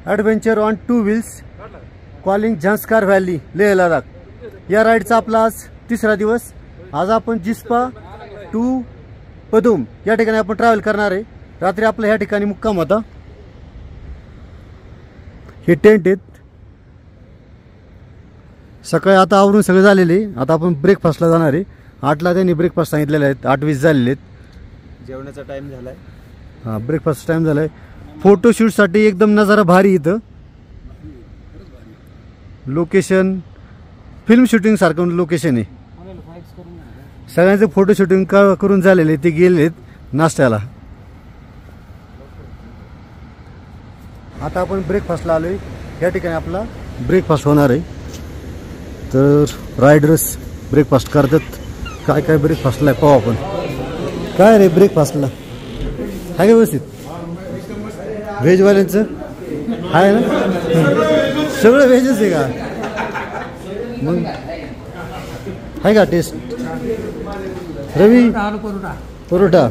Adventure on 2 wheels calling Zanskar valley Leh Ladakh या राईडचा आपला आज तिसरा दिवस। आज आपण जिस्पा टू पदुम या ठिकाणी आपण ट्रॅव्हल करणार आहे। रात्री आपल्या ह्या ठिकाणी मुक्काम होता। हे टेंट आहेत। सकाळी आता आवरून सगळे झालेले। आता आपण ब्रेकफास्टला जाणार आहे। 8ला त्यांनी ब्रेकफास्ट सांगितलेले आहेत। 8:20 झालेले आहेत। जेवणाचा टाइम झालाय। हां ब्रेकफास्ट टाइम झालाय। फोटोशूटसाठी एकदम नजारा भारी इथं। लोकेशन फिल्म शूटिंग सारखं लोकेशन आहे। सगळ्यांचे फोटो शूटिंग करून झालेले ते गेलेत नाश्त्याला। आता आपण ब्रेकफास्टला आलोय। या ठिकाणी आपला ब्रेकफास्ट होणार आहे। तर रायडर्स ब्रेकफास्ट करतात। काय काय ब्रेकफास्टला आहे पाहू आपण। काय रे ब्रेकफास्टला आहे का व्यवस्थित? व्हेजवाल्यांचं आहे ना? सगळं व्हेजच आहे का? मग आहे का टेस्ट? रवी परोठा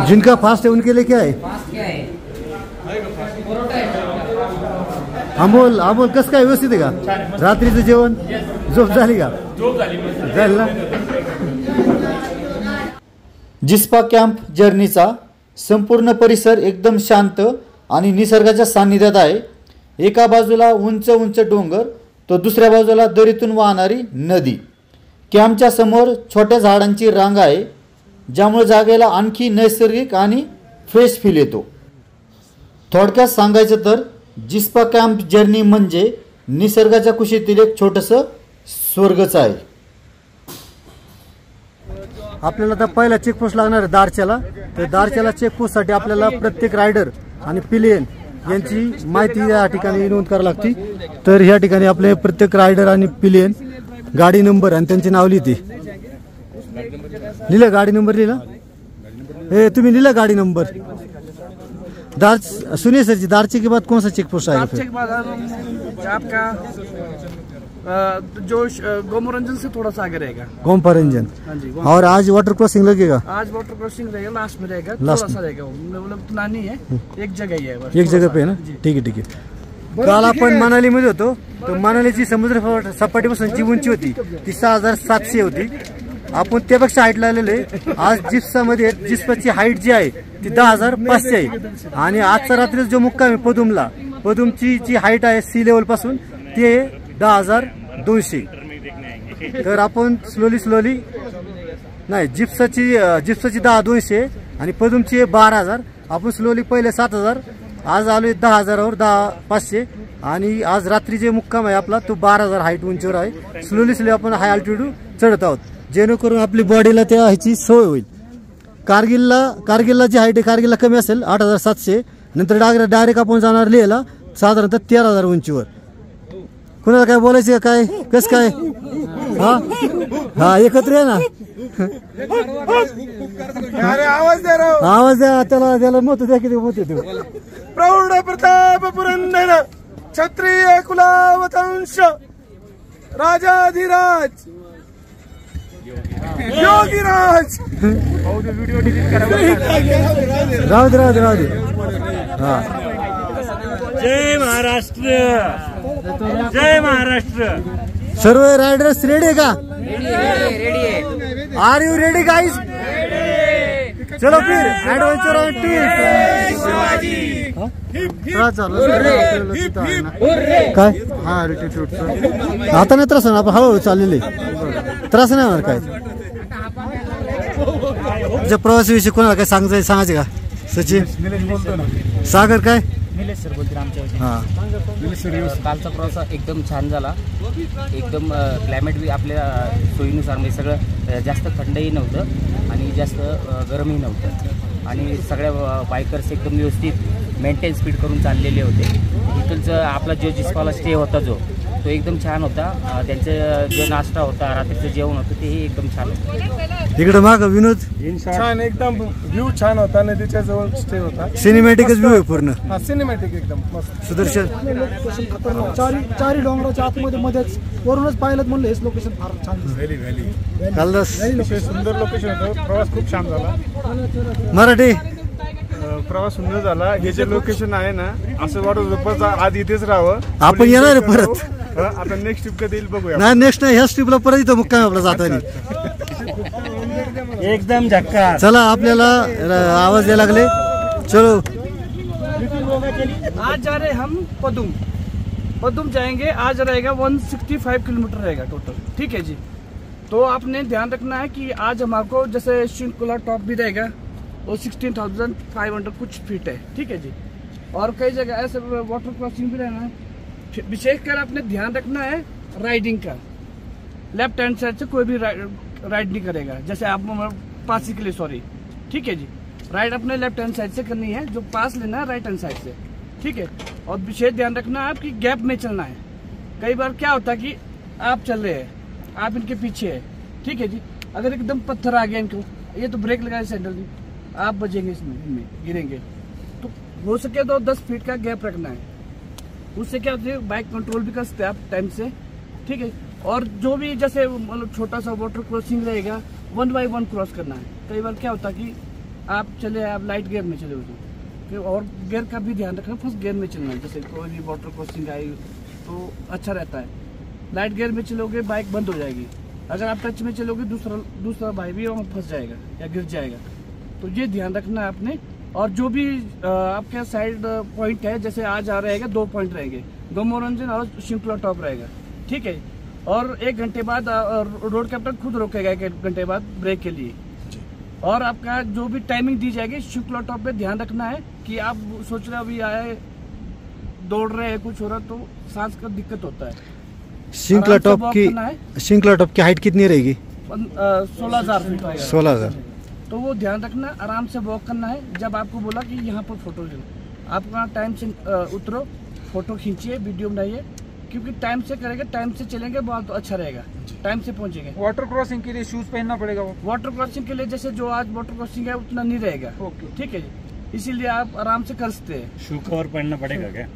जिनका फास्ट है उनके लिए क्या है? अमोल अमोल कसं काय व्यवस्थित आहे का? रात्रीचं जेवण झोप झाली का? झाली ना? जिस्पा कॅम्प जर्नीचा संपूर्ण परिसर एकदम शांत आणि निसर्गाच्या सान्निध्यात आहे। एका बाजूला उंच उंच डोंगर तर दुसऱ्या बाजूला दरीतून वाहणारी नदी। कॅम्पच्या समोर छोट्या झाडांची रांग आहे, ज्यामुळे जागेला आणखी नैसर्गिक आणि फ्रेश फील येतो। थोडक्यात सांगायचं तर जिस्पा कॅम्प जर्नी म्हणजे निसर्गाच्या कुशीतील एक छोटंसं स्वर्गच आहे। आपल्याला आता पहिला चेकपोस्ट लागणार आहे दारच्याला। तर दारच्याला चेकपोस्टसाठी आपल्याला प्रत्येक रायडर आणि पिलियन यांची माहिती या ठिकाणी नोंद करावी लागते। तर ह्या ठिकाणी आपले प्रत्येक रायडर आणि पिलियन गाडी नंबर आणि त्यांचे नाव लिहिते। लिहिलं गाड़ी नंबर लिहिला? ए तुम्हें लिहिला गाड़ी नंबर? दार सुनिए सर जी, दारचे के बाद कौन सा चेक पोस्ट आएगा? दारचे के बाद आपका जो गोमरंजन से थोड़ा सा आगे रहेगा। गोमपरंजन। हाँ जी। और आज वाटर क्रॉसिंग लगेगा? आज वाटर क्रॉसिंग रहेगा, लास्ट में रहेगा, थोड़ा सा रहेगा, मतलब इतना नहीं है, एक जगह ही है बस। एक जगह पे है ना? ठीक है ठीक है। काल आपण मनाली मध्ये होतो। तर मनालीची समुद्र सपाटीपासूनची उंची होती ती 6700 होती। आपण त्यापेक्षा हाईट लागलेले। आज जिप्सामध्ये जिप्साची हाईट जी आहे ती 10500 आहे। आणि आजचा रात्री जो मुक्काम आहे पदुमला, पदुमची जी हाईट आहे सी लेवल पासून ते 10200। तर आपण स्लोली नाही जिप्साची 10200 आणि पदुमची 12000। आपण स्लोली पहिले 7000, आज आलोय 10000वर 10500 आणि आज रात्री जे मुक्काम आहे आपला तो 12000 हाईट उंचीवर आहे। स्लोली आपण हाय अल्टिट्यूड चढत आहोत, जेणेकरून आपली बॉडीला त्या ह्याची सवय होईल। कारगिलला जी हाईट आहे कारगिलला कमी असेल 8700, नंतर डायरेक्ट आपण जाणार लेहला साधारणतः 13000 उंचीवर। कुणाला काय बोलायचं काय? कस काय? हा हा एकत्र आहे ना? आवाज द्या त्याला मत द्या, किती मत देतो। प्रौढ प्रताप पुरंदर क्षत्रिय कुलावतंश राजाधिराज योगीराज। राहू दे। हा जय महाराष्ट्र, जय महाराष्ट्र। सर्व रायडर्स रेडी का? Are you ready guys? चलो फिर एडवेंचर ऑन काय? हा आता नाही त्रास, आपण हळूहळू चाललेले, त्रास नाही होणार काय? तुझ्या प्रवासाविषयी कोणाला काय सांगायचे का? सचिन सागर काय? निलेश सर बोलतील आमच्या। हां कालचा प्रवास एकदम छान झाला। एकदम क्लायमेट बी आपल्या सोयीनुसार, म्हणजे सगळं जास्त थंडही नव्हतं आणि जास्त गरमही नव्हतं आणि सगळ्या बायकर्स एकदम व्यवस्थित मेंटेन स्पीड करून चाललेले होते। इथलचं आपला जो जिस्पाला स्टे होता जो तो एकदम छान होता. त्यांचं जे नाश्ता होता, रात्रीचं जेवण होतं तेही एकदम छान होतं. इकडे माग विनोद, छान एकदम व्ह्यू छान होता, नदीच्या जवळ स्टे होता. सिनेमॅटिकच व्ह्यू आहे पूर्ण. हा सिनेमॅटिक एकदम मस्त. सुदर्शन, चारी डोंगराच्या आतमध्ये मध्येच वरूनच पाहिलं म्हणलं हेच लोकेशन फार छान. कालदास, अतिशय सुंदर लोकेशन होतं. प्रवास खूप छान झाला. मराठी. प्रवास सुंदर झाला. हे जे लोकेशन आहे ना, असं वाटत होतं परत आज इथेच राहावं. आपण येणार आहे परत. आता नेक्स्ट ट्रिप कधी येईल बघूया. नाही नेक्स्ट नाही, ह्याच ट्रिपला परत इथं मुक्काम आपला जाताना. एकदम झक्का. चला आपल्याला आवाज द्यायला लागले. चलो आज जा रहे हम पदुम जाएंगे. आज रहेगा 165 किलोमीटर रहेगा टोटल. ठीक है जी. तो आपने ध्यान रखना है कि आज हमारे को जैसे शिंकुला टॉप भी रहेगा, वो 16,500 कुछ फीट है. ठीक है जी. और कई जगह ऐसे वाटर क्रॉसिंग भी रहना है. विशेषकर आपने ध्यान रखना है राइडिंग का. लेफ्ट हैंड साइड से कोई भी राइड नहीं करेगा. जैसे आप पासी के लिए सॉरी. ठीक है जी. राइड अपने लेफ्ट हैंड साइड से करनी है, जो पास लेना है राइट हैंड साइड से. ठीक है. और विशेष ध्यान रखना है आपकी गैप में चलना है. कई बार क्या होता है कि आप चल रहे हैं, आप इनके पीछे है. ठीक है जी. अगर एकदम पत्थर आ गया इनको, ये तो ब्रेक लगाए सैंडल जी, आप बचेंगे इसमें गिरेंगे. तो हो सके तो 10 फीट का गैप रखना है. उससे क्या होता है, बाइक कंट्रोल भी कर सकते हैं आप टाइम से. ठीक है. और जो भी जैसे मतलब छोटा सा वाटर क्रॉसिंग रहेगा, 1 बाय 1 क्रॉस करना है. कई बार क्या होता है कि आप चले, आप लाइट गियर में चले हो, और गियर का भी ध्यान रखना, फर्स्ट गियर में चलना है. जैसे कोई भी वाटर क्रॉसिंग आई तो अच्छा रहता है. लाइट गियर में चलोगे बाइक बंद हो जाएगी. अगर आप टच में चलोगे दूसरा भाई भी वहाँ फंस जाएगा या गिर जाएगा. तो ये ध्यान रखना है आपने. और जो भी आपके साइड पॉइंट है, जैसे आज आ रहेगा 2 पॉइंट रहेंगे, गोमोरंजन और शिंकुला टॉप रहेगा. ठीक है. और 1 घंटे बाद रोड कैप्टन खुद रोकेगा 1 घंटे बाद ब्रेक के लिए. और आपका जो भी टाइमिंग दी जाएगी शिंकुला टॉप पे ध्यान रखना है कि आप सोच रहे अभी आए, दौड़ रहे हैं, कुछ हो रहा तो सांस का दिक्कत होता है. शिंकुला टॉप की हाइट कितनी रहेगी? 16,000 फीट रहेगा. 16,000. तो वो ध्यान रखना, आराम से वॉक करना है. जब आपको बोला कि यहाँ पर फोटो लेना, आप अपना टाइम से उतरो, फोटो खींचिए, वीडियो बनाइए. क्योंकि टाइम से करेंगे, टाइम से चलेंगे, बहुत तो अच्छा रहेगा. टाइम से पहुंचेंगे. वाटर क्रॉसिंग के लिए शूज पहनना पड़ेगा. वाटर क्रॉसिंग के लिए जैसे जो आज वाटर क्रॉसिंग है उतना नहीं रहेगा. ठीक है जी. इसीलिए आप आराम से कर सकते हैं. शू कवर पहनना पड़ेगा क्या?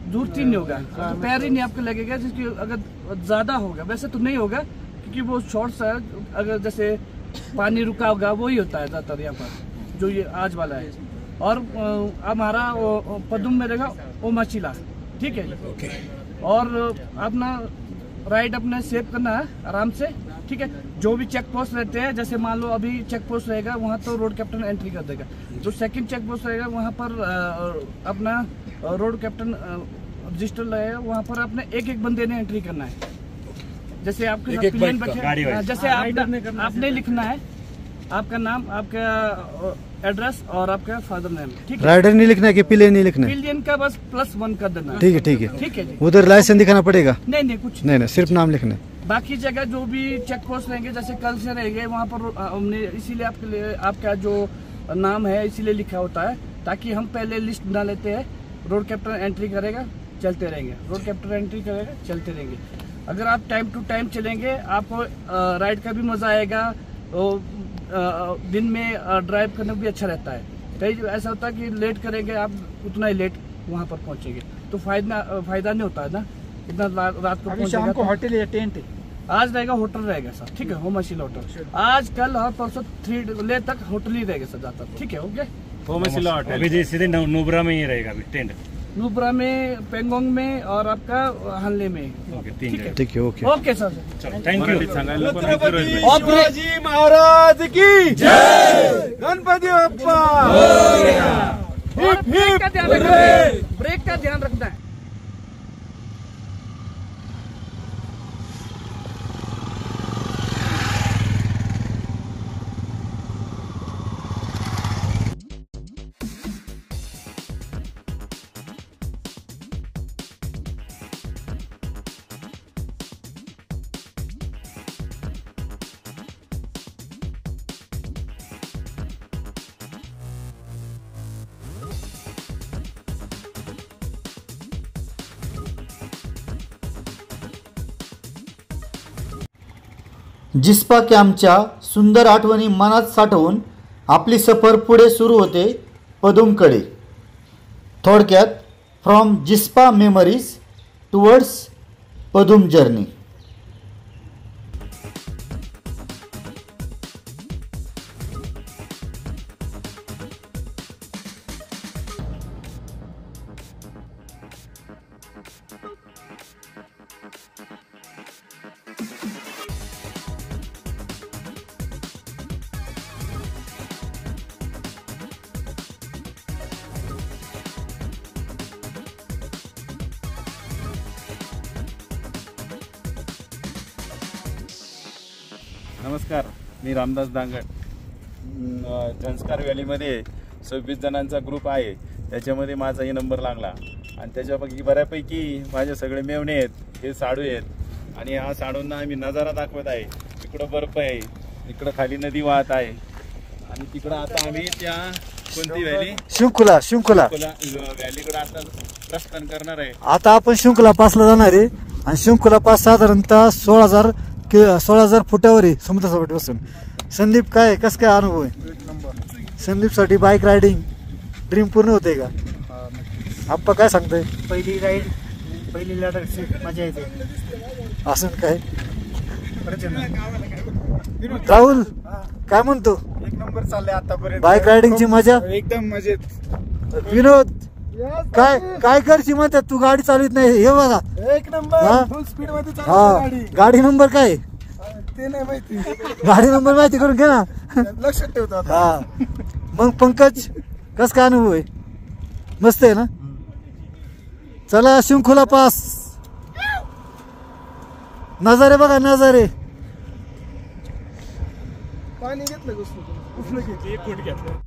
जरूरत ही नहीं होगा. तो पैर ही नहीं आपको लगेगा. जिसकी अगर ज्यादा होगा, वैसे तो नहीं होगा क्योंकि वो शॉर्ट्स है. अगर जैसे पानी रुका होगा वही होता है ज्यादातर यहाँ पर, जो ये आज वाला है. और हमारा पदुम में रहेगा ओमाचिला. ठीक है जी. और अपना राइड अपने सेव करना है आराम से. ठीक है. जो भी चेक पोस्ट रहते हैं, जैसे मान लो अभी चेक पोस्ट रहेगा, वहाँ तो रोड कैप्टन एंट्री कर देगा. जो सेकंड चेक पोस्ट रहेगा वहाँ पर अपना रोड कैप्टन रजिस्टर लगेगा. वहाँ पर अपने एक बंदे ने एंट्री करना है. जैसे आपके साथ पिलियन बैठे, जैसे आपने लिखना है आपका नाम, आपका एड्रेस और आपका फादर नेम. ठीक है. राइडर नहीं लिखना है कि पिलियन नहीं लिखना है? पिलियन का बस +1 कर देना. ठीक है. ठीक है. ठीक है जी. उधर लाइसेंस दिखाना पड़ेगा? नहीं कुछ नहीं, सिर्फ नाम लिखना है. बाकी जगह जो भी चेक पोस्ट रहेंगे, जैसे कल से रहेंगे वहाँ पर हमने इसीलिए आपके लिए आपका जो नाम है इसीलिए लिखा होता है, ताकि हम पहले लिस्ट बना लेते हैं. रोड कैप्टन एंट्री करेगा, चलते रहेंगे. रोड कैप्टन एंट्री करेगा, चलते रहेंगे. अगर आप टाइम टू टाइम चलेंगे, आपको राइड का भी मजा आएगा. दिन में ड्राइव करना भी अच्छा रहता है. कई ऐसा होता है कि लेट करेंगे आप, उतना ही लेट वहाँ पर पहुँचेंगे तो फायदा नहीं होता है ना. इतना रात को शाम को होटल या टेंट है? आज रहेगा होटल रहेगा सर. ठीक है. होमाशिला होटल आज कल और परसों 3 ले तक होटल ही रहेगा सर ज्यादा. ठीक है. ओके. होमाशिला होटल अभी सीधे नुब्रा में ही रहेगा अभी टेंट. नुब्रा में, पेंगोंग में और आपका हानले में. ठीक है. ठीक है. Okay. Okay sir. Thank you. Chhatrapati Maharaj की जय. गणपती बाप्पा. ब्रेक का ध्यान रखना है. जिस्पा कॅम्पच्या सुंदर आठवणी मनात साठवून आपली सफर पुढे सुरू होते पदुमकडे. थोडक्यात from Jispa memories towards Padum journey. नमस्कार, मी रामदास दांगड. झंस्कार व्हॅलीमध्ये 26 जणांचा ग्रुप आहे. त्याच्यामध्ये माझाही नंबर लागला आणि त्याच्यापैकी बऱ्यापैकी माझे सगळे मेवणे आहेत, हे साडू आहेत आणि हा साडूंना आम्ही नजारा दाखवत आहे. इकडं बर्फ आहे, इकडं खाली नदी वाहत आहे आणि तिकडं आता आम्ही त्या कोणती व्हॅली शृंखला व्हॅलीकडे आता प्रस्थान करणार आहे. आता आपण शृंखला पासला जाणार आहे आणि शृंखला पास साधारणतः 16,000 फुटावर आहे समुद्र सपाटीपासून. संदीप काय कसं काय अनुभव आहे संदीप साठी? बाईक रायडिंग ड्रीम पूर्ण होते का? आप्पा काय सांगताय? पहिली लडाखची मजा येते. असं काय? राहुल काय म्हणतो? 1 नंबर चालले आतापर्यंत. बाईक रायडिंगची मजा एकदम मजेत. विनोद काय करची म्हणतात? तू गाडी चालवत नाही हे बघा. 1 नंबर फुल स्पीड मध्ये हा चालते गाडी. गाडी नंबर काय? ते नाही माहिती. गाडी नंबर माहिती करून घे ना. लक्षात ठेवतो आता. हा मग पंकज कस काय अनुभव आहे? मस्त आहे ना. चला शृंखला पास. नजारे बघा नजारे. पाणी घेतलं कुठलं घेतलं.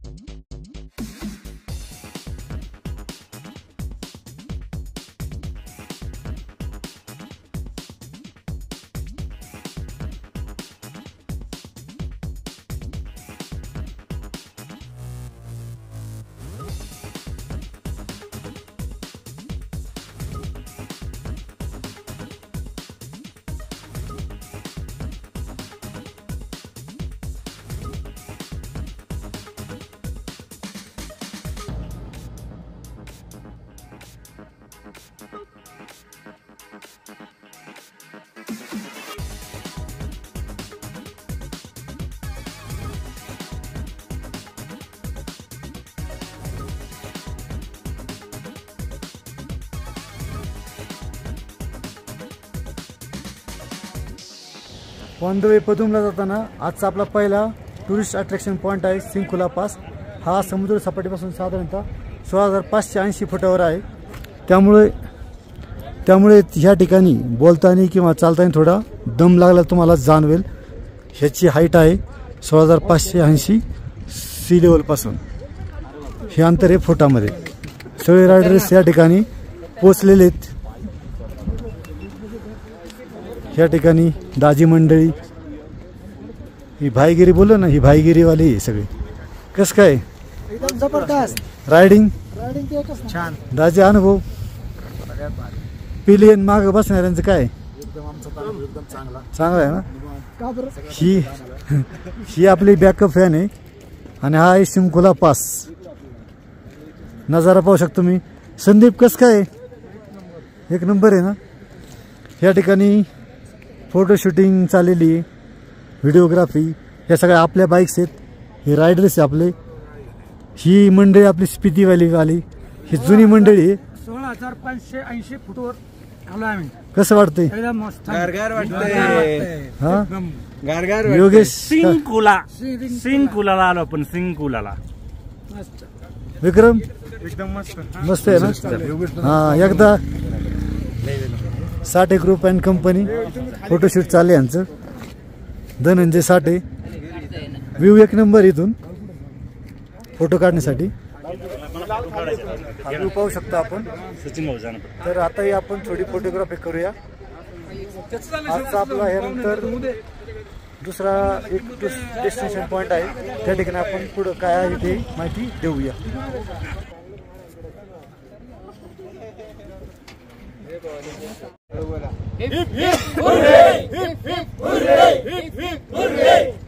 ऑन द वे पदुमला जाताना आजचा आपला पहिला टुरिस्ट अट्रॅक्शन पॉईंट आहे शृंखला पास. हा समुद्र सपाटीपासून साधारणतः 16,580 फुटावर आहे. त्यामुळे ह्या ठिकाणी बोलताना किंवा चालताना थोडा दम लागला तुम्हाला जाणवेल. ह्याची हाईट आहे 16,580 सी लेवलपासून. हे अंतर आहे फुटामध्ये. सगळे रायडर्स या ठिकाणी पोचलेले आहेत. या ठिकाणी दाजी मंडळी, ही भाईगिरी बोललो ना, ही भाईगिरीवाली सगळे. कसं काय? एकदम जबरदस्त रायडिंग रायडिंग एकच छान. दाजी अनुभव पिलियन माग बसणाऱ्यांचं काय? एकदम चांगला आहे ना. का बरं? ही आपली बॅकअप फॅन आहे आणि हा आहे शृंखला पास. नजारा पाहू शकतो मी. संदीप कसं काय? 1 नंबर आहे ना. या ठिकाणी फोटो शूटिंग चाललेली आहे, व्हिडिओग्राफी. ह्या सगळ्या आपल्या बाईक्स आहेत. हे रायडर्स आहे आपले. ही मंडळी आपली स्पितीवाली ही जुनी मंडळी आहे. 16,580 फुटवर आलो आम्ही. कसं वाटतंय? एकदम मस्त गारगार वाटतंय. हा गारगार योगेश सिंकुलाला आलो आपण. सिंकुलाला मस्त. विक्रम एकदम मस्त. मस्त आहे ना. हा एकदा साठे ग्रुप अँड कंपनी फोटोशूट चालले यांचं. धनंजय साठे. व्ह्यू 1 नंबर इथून फोटो काढण्यासाठी. व्ह्यू पाहू शकतो आपण. सचिन भाऊ जाणं. तर आताही आपण थोडी फोटोग्राफी करूया. आजचा आपला ह्यानंतर दुसरा एक डेस्टिनेशन पॉईंट आहे. त्या ठिकाणी आपण पुढं काय आहे ते माहिती देऊया. Heap heap